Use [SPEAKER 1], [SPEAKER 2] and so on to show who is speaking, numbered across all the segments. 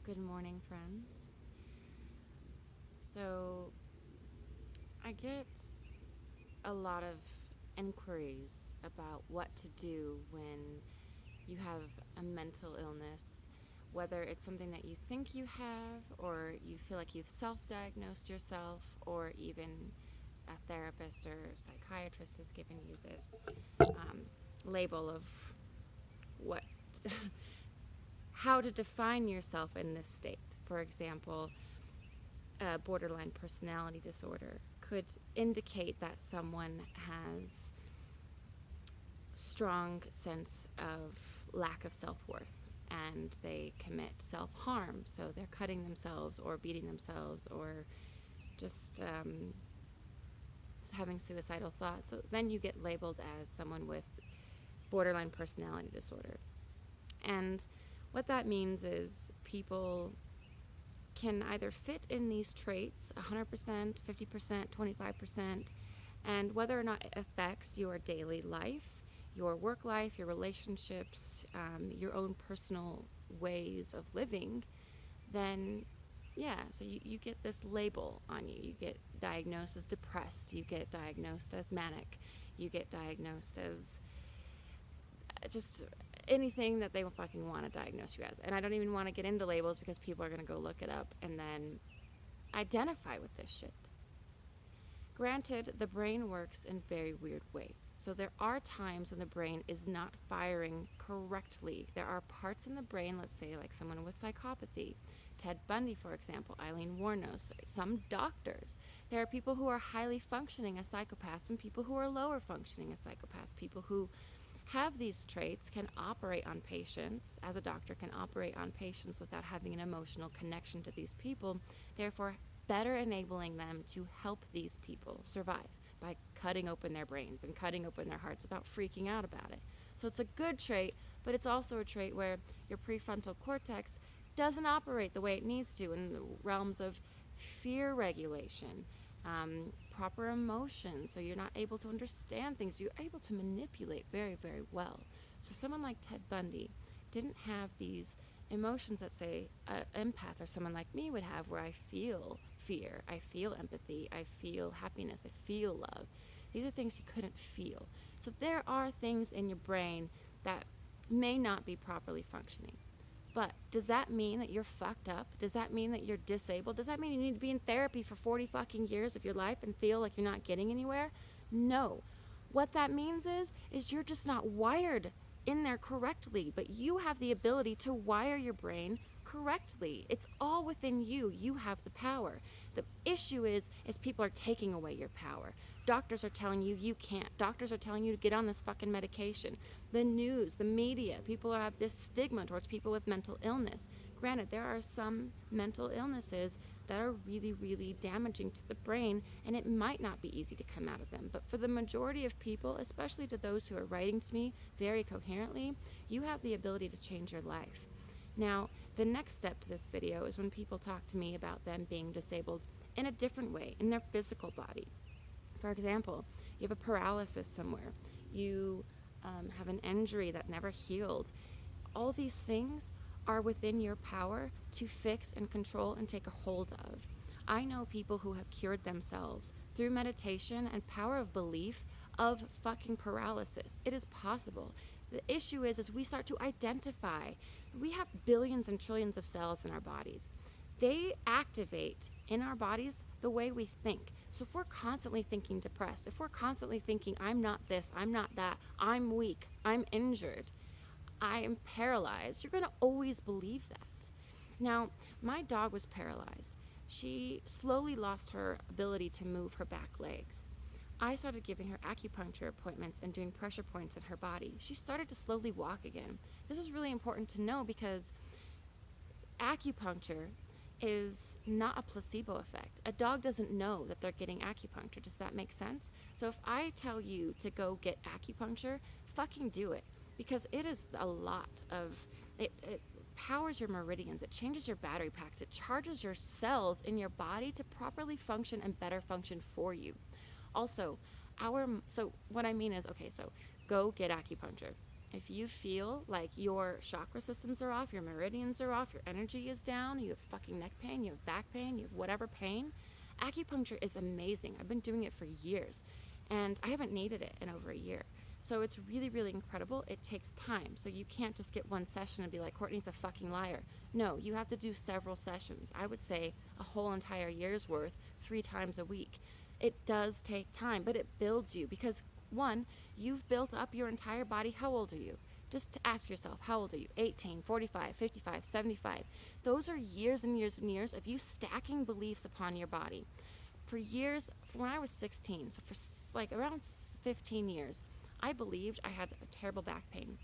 [SPEAKER 1] Good morning, friends. So, I get a lot of inquiries about what to do when you have a mental illness, whether it's something that you think you have, or you feel like you've self diagnosed yourself, or even a therapist or psychiatrist has given you this label of what. How to define yourself in this state. For example, borderline personality disorder could indicate that someone has strong sense of lack of self-worth and they commit self-harm, so they're cutting themselves or beating themselves or just having suicidal thoughts. So then you get labeled as someone with borderline personality disorder. And what that means is people can either fit in these traits 100%, 50%, 25%, and whether or not it affects your daily life, your work life, your relationships, your own personal ways of living, then yeah, so you get this label on you. You get diagnosed as depressed, you get diagnosed as manic, you get diagnosed as just anything that they fucking want to diagnose you as. And I don't even want to get into labels because people are going to go look it up and then identify with this shit. Granted, the brain works in very weird ways. So there are times when the brain is not firing correctly. There are parts in the brain, let's say like someone with psychopathy, Ted Bundy, for example, Eileen Wuornos, some doctors. There are people who are highly functioning as psychopaths and people who are lower functioning as psychopaths. People who have these traits can operate on patients, as a doctor can operate on patients without having an emotional connection to these people, therefore better enabling them to help these people survive by cutting open their brains and cutting open their hearts without freaking out about it. So it's a good trait, but it's also a trait where your prefrontal cortex doesn't operate the way it needs to in the realms of fear regulation, proper emotion, so you're not able to understand things. You're able to manipulate very, very well. So someone like Ted Bundy didn't have these emotions that, say, an empath or someone like me would have, where I feel fear, I feel empathy, I feel happiness, I feel love. These are things you couldn't feel. So there are things in your brain that may not be properly functioning. But does that mean that you're fucked up? Does that mean that you're disabled? Does that mean you need to be in therapy for 40 fucking years of your life and feel like you're not getting anywhere? No. What that means is you're just not wired in there correctly, but you have the ability to wire your brain correctly. It's all within you. You have the power. The issue is people are taking away your power. Doctors are telling you you can't. Doctors are telling you to get on this fucking medication. The news, the media, people have this stigma towards people with mental illness. Granted, there are some mental illnesses that are really, really damaging to the brain, and it might not be easy to come out of them. But for the majority of people, especially to those who are writing to me very coherently, you have the ability to change your life. Now, the next step to this video is when people talk to me about them being disabled in a different way, in their physical body. For example, you have a paralysis somewhere. You have an injury that never healed. All these things are within your power to fix and control and take a hold of. I know people who have cured themselves through meditation and power of belief of fucking paralysis. It is possible. The issue is we start to identify. We have billions and trillions of cells in our bodies. They activate in our bodies the way we think. So if we're constantly thinking depressed, if we're constantly thinking, I'm not this, I'm not that, I'm weak, I'm injured, I am paralyzed, you're going to always believe that. Now, my dog was paralyzed. She slowly lost her ability to move her back legs. I started giving her acupuncture appointments and doing pressure points in her body. She started to slowly walk again. This is really important to know because acupuncture is not a placebo effect. A dog doesn't know that they're getting acupuncture. Does that make sense? So if I tell you to go get acupuncture, fucking do it. Because it is a lot of, it powers your meridians, it changes your battery packs, it charges your cells in your body to properly function and better function for you. Also, so what I mean is, okay, so go get acupuncture. If you feel like your chakra systems are off, your meridians are off, your energy is down, you have fucking neck pain, you have back pain, you have whatever pain, acupuncture is amazing. I've been doing it for years, and I haven't needed it in over a year. So it's really, really incredible. It takes time. So you can't just get one session and be like, Courtney's a fucking liar. No, you have to do several sessions. I would say a whole entire year's worth, 3 times a week. It does take time, but it builds you because, one, you've built up your entire body. How old are you? Just ask yourself, how old are you? 18, 45, 55, 75. Those are years and years and years of you stacking beliefs upon your body. For years, when I was 16, so for like around 15 years, I believed I had a terrible back pain.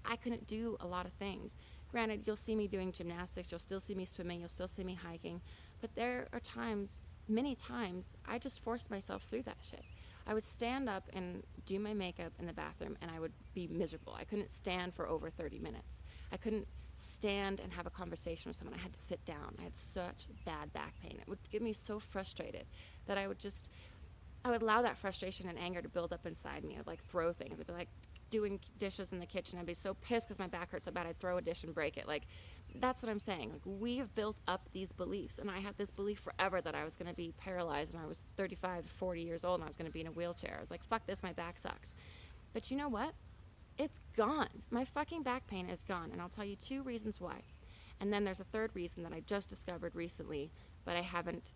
[SPEAKER 1] I couldn't do a lot of things. Granted, you'll see me doing gymnastics, you'll still see me swimming, you'll still see me hiking, but there are times, many times, I just forced myself through that shit. I would stand up and do my makeup in the bathroom, and I would be miserable. I couldn't stand for over 30 minutes. I couldn't stand and have a conversation with someone. I had to sit down. I had such bad back pain. It would get me so frustrated that I would allow that frustration and anger to build up inside me. I would like throw things. I'd be like doing dishes in the kitchen. I'd be so pissed because my back hurt so bad I'd throw a dish and break it. Like, that's what I'm saying. Like, we have built up these beliefs, and I had this belief forever that I was going to be paralyzed when I was 35 to 40 years old and I was going to be in a wheelchair. I was like, fuck this, my back sucks. But you know what? It's gone. My fucking back pain is gone, and I'll tell you 2 reasons why. And then there's a third reason that I just discovered recently, but I haven't,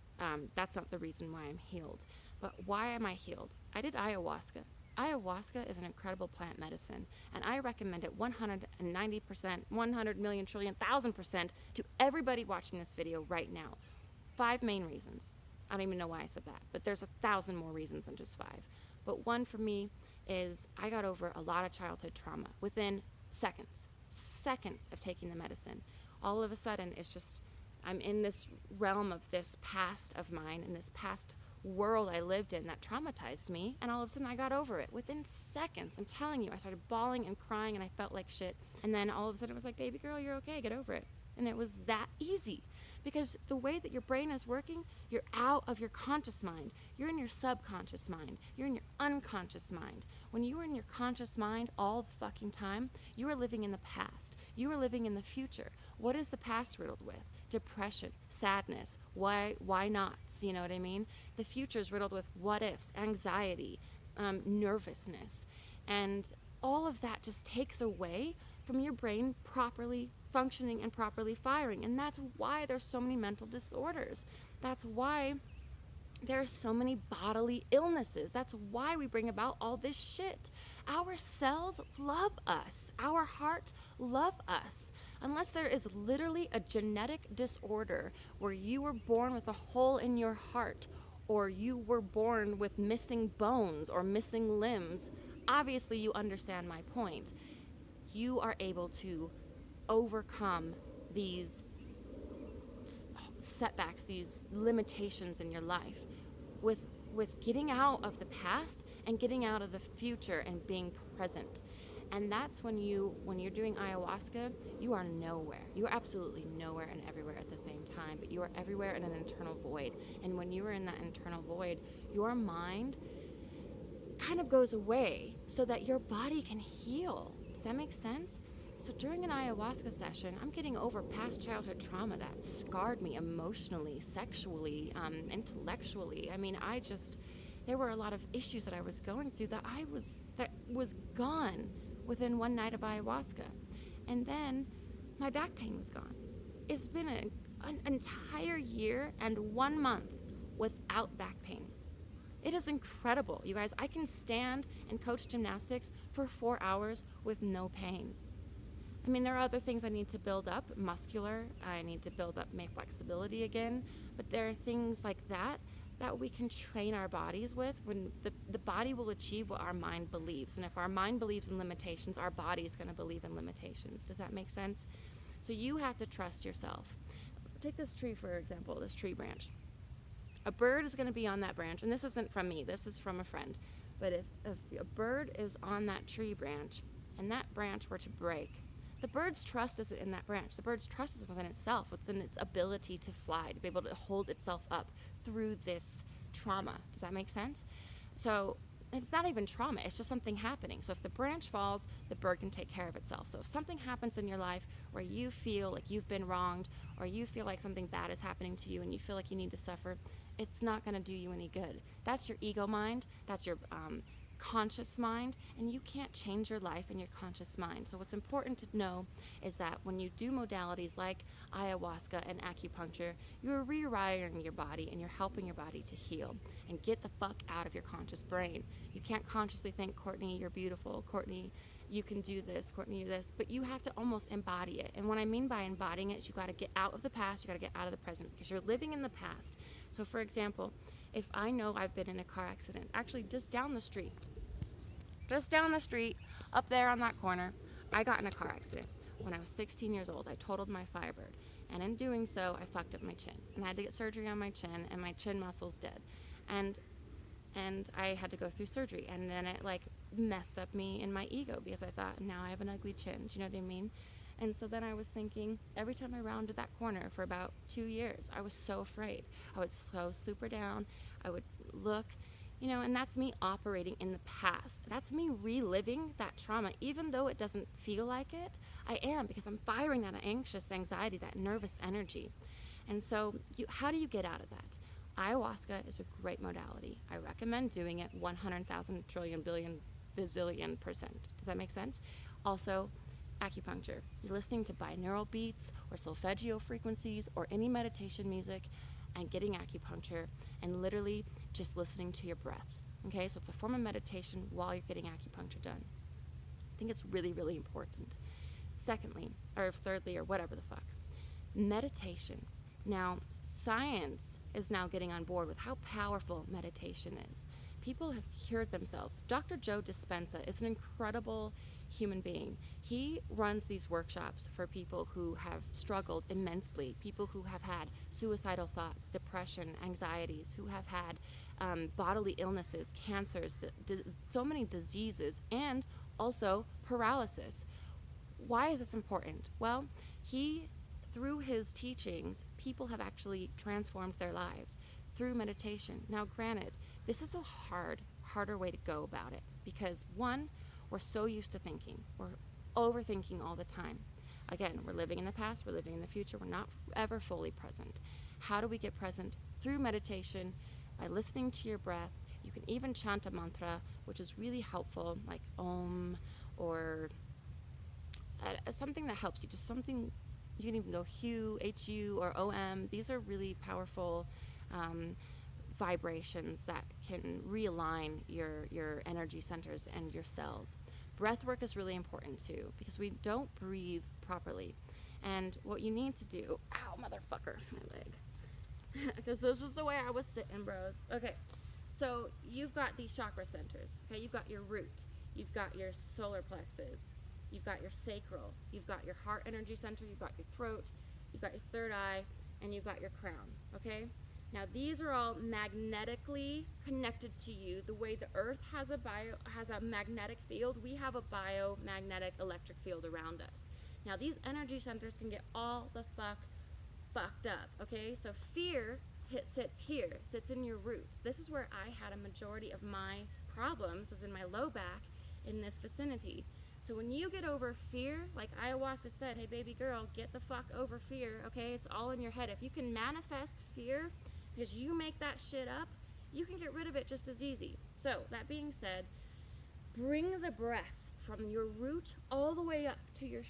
[SPEAKER 1] that's not the reason why I'm healed. But why am I healed? I did ayahuasca. Ayahuasca is an incredible plant medicine, and I recommend it 190%, 100 million trillion, 1,000% to everybody watching this video right now. 5 main reasons. I don't even know why I said that, but there's 1,000 more reasons than just 5. But one for me is I got over a lot of childhood trauma within seconds of taking the medicine. All of a sudden, it's just, I'm in this realm of this past of mine, in this past world I lived in that traumatized me, and all of a sudden I got over it within seconds. I'm telling you, I started bawling and crying, and I felt like shit, and then all of a sudden it was like, baby girl, you're okay, get over it. And it was that easy, because the way that your brain is working, you're out of your conscious mind, you're in your subconscious mind, you're in your unconscious mind. When you are in your conscious mind all the fucking time, you are living in the past, you are living in the future. What is the past riddled with? Depression, sadness, why nots, you know what I mean? The future is riddled with what ifs, anxiety, nervousness, and all of that just takes away from your brain properly functioning and properly firing. And that's why there's so many mental disorders. That's why there are so many bodily illnesses. That's why we bring about all this shit. Our cells love us. Our heart love us. Unless there is literally a genetic disorder where you were born with a hole in your heart, or you were born with missing bones or missing limbs, obviously you understand my point. You are able to overcome these setbacks, these limitations in your life with getting out of the past and getting out of the future and being present. And that's when you're doing ayahuasca, you are nowhere. You are absolutely nowhere and everywhere at the same time, but you are everywhere in an internal void. And when you are in that internal void, your mind kind of goes away so that your body can heal. Does that make sense? So during an ayahuasca session, I'm getting over past childhood trauma that scarred me emotionally, sexually, intellectually. I mean, there were a lot of issues that I was going through that was gone within one night of ayahuasca. And then my back pain was gone. It's been an entire year and 1 month without back pain. It is incredible, you guys. I can stand and coach gymnastics for 4 hours with no pain. I mean, there are other things I need to build up, muscular. I need to build up my flexibility again. But there are things like that we can train our bodies with, when the body will achieve what our mind believes. And if our mind believes in limitations, our body is going to believe in limitations. Does that make sense? So you have to trust yourself. Take this tree, for example, this tree branch. A bird is going to be on that branch, and this isn't from me, this is from a friend. But if a bird is on that tree branch and that branch were to break, the bird's trust isn't in that branch. The bird's trust is within itself, within its ability to fly, to be able to hold itself up through this trauma. Does that make sense? So it's not even trauma, it's just something happening. So if the branch falls, the bird can take care of itself. So if something happens in your life where you feel like you've been wronged, or you feel like something bad is happening to you and you feel like you need to suffer, it's not going to do you any good. That's your ego mind, that's your conscious mind, and you can't change your life in your conscious mind. So what's important to know is that when you do modalities like ayahuasca and acupuncture, you're rewiring your body and you're helping your body to heal and get the fuck out of your conscious brain. You can't consciously think, Courtney, you're beautiful, Courtney, you can do this, Courtney, you're this, but you have to almost embody it. And what I mean by embodying it is you got to get out of the past, you got to get out of the present, because you're living in the past. So for example, if I know I've been in a car accident, actually just down the street, up there on that corner, I got in a car accident. When I was 16 years old, I totaled my Firebird. And in doing so, I fucked up my chin. And I had to get surgery on my chin, and my chin muscle's dead. And I had to go through surgery. And then it, like, messed up me in my ego, because I thought, now I have an ugly chin. Do you know what I mean? And so then I was thinking, every time I rounded that corner for about 2 years, I was so afraid. I would slow super down. I would look, and that's me operating in the past. That's me reliving that trauma, even though it doesn't feel like it. I am, because I'm firing that anxious anxiety, that nervous energy. And so how do you get out of that? Ayahuasca is a great modality. I recommend doing it 100,000 trillion billion bazillion %. Does that make sense? Also, acupuncture. You're listening to binaural beats or solfeggio frequencies or any meditation music and getting acupuncture and literally just listening to your breath. Okay, so it's a form of meditation while you're getting acupuncture done. I think it's really, really important. Secondly, or thirdly, or whatever the fuck, meditation. Now, science is now getting on board with how powerful meditation is. People have cured themselves. Dr. Joe Dispenza is an incredible human being. He runs these workshops for people who have struggled immensely, people who have had suicidal thoughts, depression, anxieties, who have had bodily illnesses, cancers, so many diseases, and also paralysis. Why is this important? Well, through his teachings, people have actually transformed their lives through meditation. Now, granted, this is a harder way to go about it, because one, we're so used to thinking. We're overthinking all the time. Again, we're living in the past, we're living in the future, we're not ever fully present. How do we get present? Through meditation, by listening to your breath. You can even chant a mantra, which is really helpful, like Om, or something that helps you, just something. You can even go HU, HU, or OM. These are really powerful vibrations that can realign your energy centers and your cells. Breath work is really important too, because we don't breathe properly. And what you need to do, ow, motherfucker, my leg. Because this is the way I was sitting, bros. Okay, so you've got these chakra centers. Okay, you've got your root, you've got your solar plexus, you've got your sacral, you've got your heart energy center, you've got your throat, you've got your third eye, and you've got your crown, okay? Now these are all magnetically connected to you. The way the earth has a magnetic field, we have a biomagnetic electric field around us. Now these energy centers can get all the fucked up, okay? So fear sits in your root. This is where I had a majority of my problems, was in my low back, in this vicinity. So when you get over fear, like ayahuasca said, hey baby girl, get the fuck over fear, okay? It's all in your head. If you can manifest fear, because you make that shit up, you can get rid of it just as easy. So that being said, bring the breath from your root all the way up to your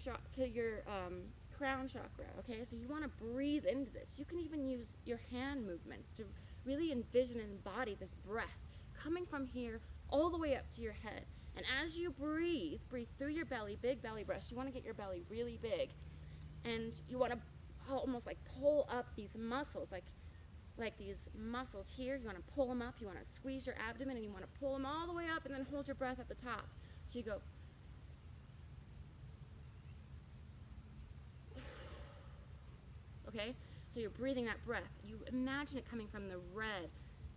[SPEAKER 1] crown chakra, okay? So you want to breathe into this. You can even use your hand movements to really envision and embody this breath coming from here all the way up to your head. And as you breathe through your belly, big belly breaths. You want to get your belly really big. And you want to almost like pull up these muscles, like these muscles here. You want to pull them up. You want to squeeze your abdomen, and you want to pull them all the way up, and then hold your breath at the top. So you go. Okay? So you're breathing that breath. You imagine it coming from the red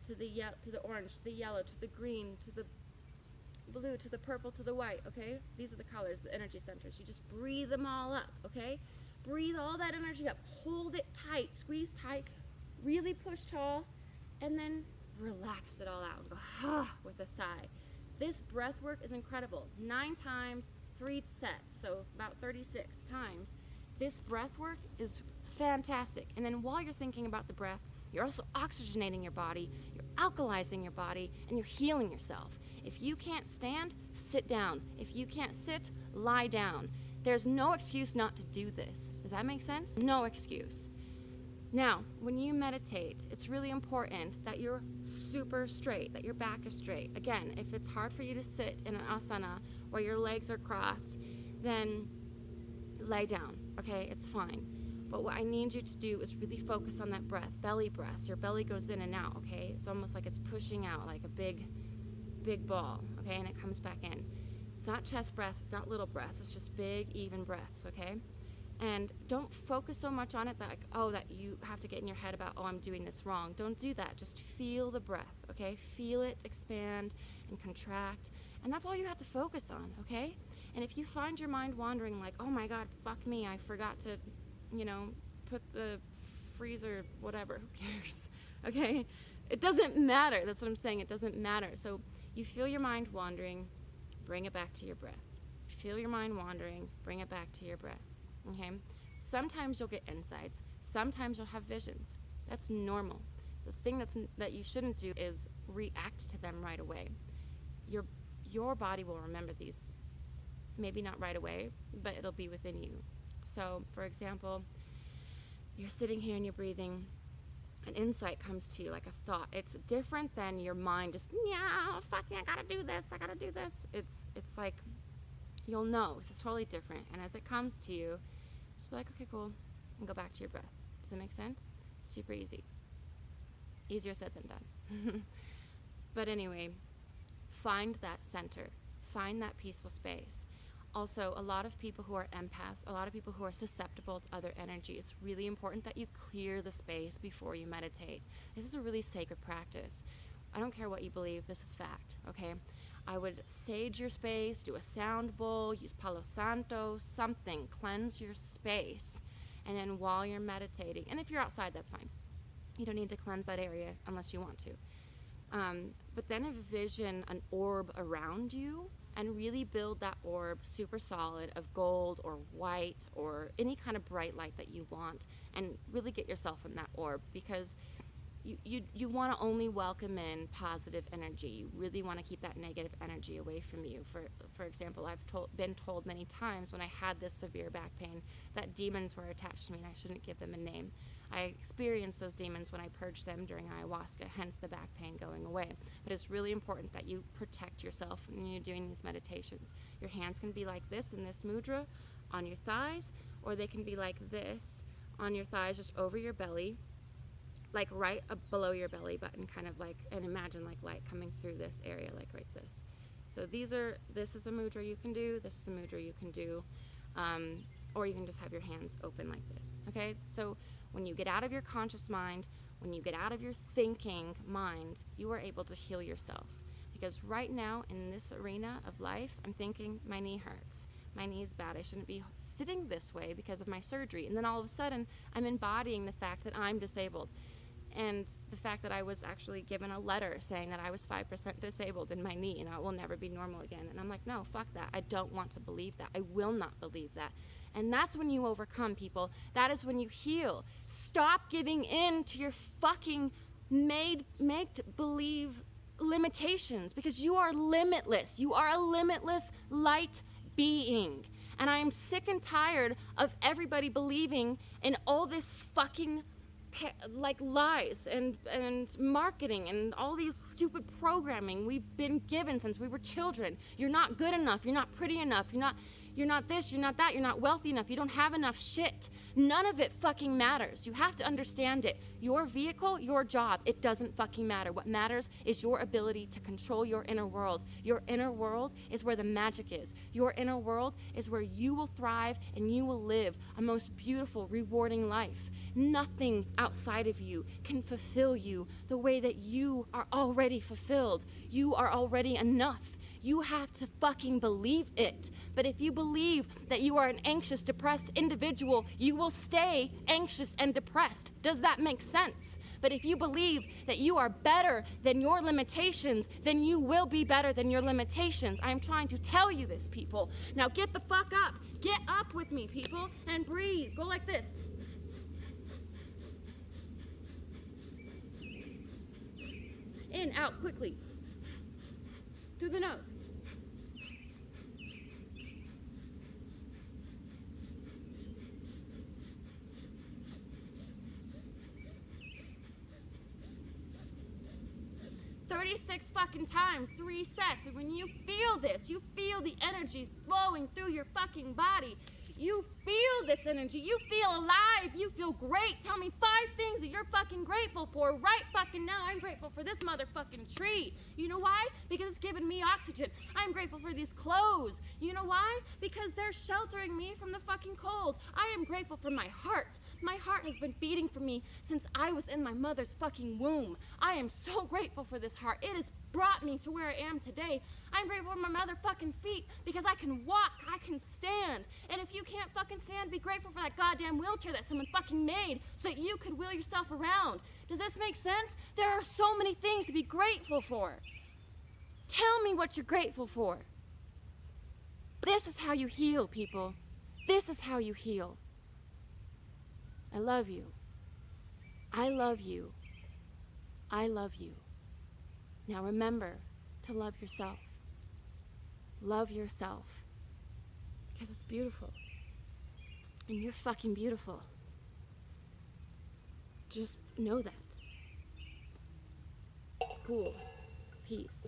[SPEAKER 1] to the orange, to the yellow, to the green, to the blue, to the purple, to the white, okay? These are the colors, the energy centers. You just breathe them all up, okay? Breathe all that energy up. Hold it tight. Squeeze tight. Really push tall. And then relax it all out. And go, with a sigh. This breath work is incredible. 9 times, 3 sets, so about 36 times. This breath work is fantastic. And then while you're thinking about the breath, you're also oxygenating your body, you're alkalizing your body, and you're healing yourself. If you can't stand, sit down. If you can't sit, lie down. There's no excuse not to do this. Does that make sense? No excuse. Now, when you meditate, it's really important that you're super straight, that your back is straight. Again, if it's hard for you to sit in an asana where your legs are crossed, then lay down, okay? It's fine. But what I need you to do is really focus on that breath, belly breaths. Your belly goes in and out, okay? It's almost like it's pushing out like a big ball, okay? And it comes back in. It's not chest breaths, it's not little breaths, it's just big, even breaths, okay? And don't focus so much on it that, that you have to get in your head about, I'm doing this wrong. Don't do that. Just feel the breath, okay? Feel it expand and contract. And that's all you have to focus on, okay? And if you find your mind wandering like, oh my God, fuck me, I forgot to, put the freezer, whatever, who cares, okay? It doesn't matter. That's what I'm saying. It doesn't matter. So you feel your mind wandering, bring it back to your breath. Feel your mind wandering, bring it back to your breath. Okay? Sometimes you'll get insights. Sometimes you'll have visions. That's normal. The thing that you shouldn't do is react to them right away. Your body will remember these, maybe not right away, but it'll be within you. So, for example, you're sitting here and you're breathing. An insight comes to you, like a thought. It's different than your mind just, fucking, I gotta do this. It's like, you'll know. It's totally different. And as it comes to you, just be like, okay, cool, and go back to your breath. Does that make sense? Super easy. Easier said than done. But anyway, find that center. Find that peaceful space. Also, a lot of people who are empaths, a lot of people who are susceptible to other energy, it's really important that you clear the space before you meditate. This is a really sacred practice. I don't care what you believe, this is fact, okay? I would sage your space, do a sound bowl, use Palo Santo, something, cleanse your space. And then while you're meditating, and if you're outside, that's fine. You don't need to cleanse that area unless you want to. But then envision an orb around you and really build that orb super solid of gold or white or any kind of bright light that you want, and really get yourself in that orb, because you want to only welcome in positive energy. You really want to keep that negative energy away from you. For example, I've been told many times when I had this severe back pain that demons were attached to me and I shouldn't give them a name. I experienced those demons when I purged them during ayahuasca, hence the back pain going away. But it's really important that you protect yourself when you're doing these meditations. Your hands can be like this in this mudra on your thighs, or they can be like this on your thighs, just over your belly, like right below your belly button, kind of like, and imagine like light coming through this area, like right this. So this is a mudra you can do, this is a mudra you can do, or you can just have your hands open like this, okay? So when you get out of your conscious mind, when you get out of your thinking mind, you are able to heal yourself. Because right now in this arena of life, I'm thinking my knee hurts. My knee's bad. I shouldn't be sitting this way because of my surgery. And then all of a sudden, I'm embodying the fact that I'm disabled. And the fact that I was actually given a letter saying that I was 5% disabled in my knee and I will never be normal again. And I'm like, no, fuck that. I don't want to believe that. I will not believe that. And that's when you overcome, people. That is when you heal. Stop giving in to your fucking make-believe limitations, because you are limitless. You are a limitless light being. And I am sick and tired of everybody believing in all this fucking like lies and marketing and all these stupid programming we've been given since we were children. You're not good enough. You're not pretty enough. You're not this, you're not that, you're not wealthy enough, you don't have enough shit. None of it fucking matters. You have to understand it. Your vehicle, your job, it doesn't fucking matter. What matters is your ability to control your inner world. Your inner world is where the magic is. Your inner world is where you will thrive and you will live a most beautiful, rewarding life. Nothing outside of you can fulfill you the way that you are already fulfilled. You are already enough. You have to fucking believe it. But if you believe that you are an anxious, depressed individual, you will stay anxious and depressed. Does that make sense? But if you believe that you are better than your limitations, then you will be better than your limitations. I'm trying to tell you this, people. Now get the fuck up. Get up with me, people, and breathe. Go like this. In, out, quickly. Through the nose. "36 fucking times, 3 sets. And when you feel this, you feel the energy flowing through your fucking body. You feel this energy. You feel alive. You feel great. Tell me 5 things that you're fucking grateful for right fucking now. I'm grateful for this motherfucking tree. You know why? Because it's giving me oxygen. I'm grateful for these clothes. You know why? Because they're sheltering me from the fucking cold. I am grateful for my heart. My heart has been beating for me since I was in my mother's fucking womb. I am so grateful for this heart. It has brought me to where I am today. I'm grateful for my motherfucking feet because I can walk, I can stand. And if you can't fucking stand, be grateful for that goddamn wheelchair that someone fucking made so that you could wheel yourself around. Does this make sense? There are so many things to be grateful for. Tell me what you're grateful for. This is how you heal, people. This is how you heal. I love you. I love you. I love you. Now remember to love yourself. Love yourself. Because it's beautiful. And you're fucking beautiful. Just know that. Cool. Peace.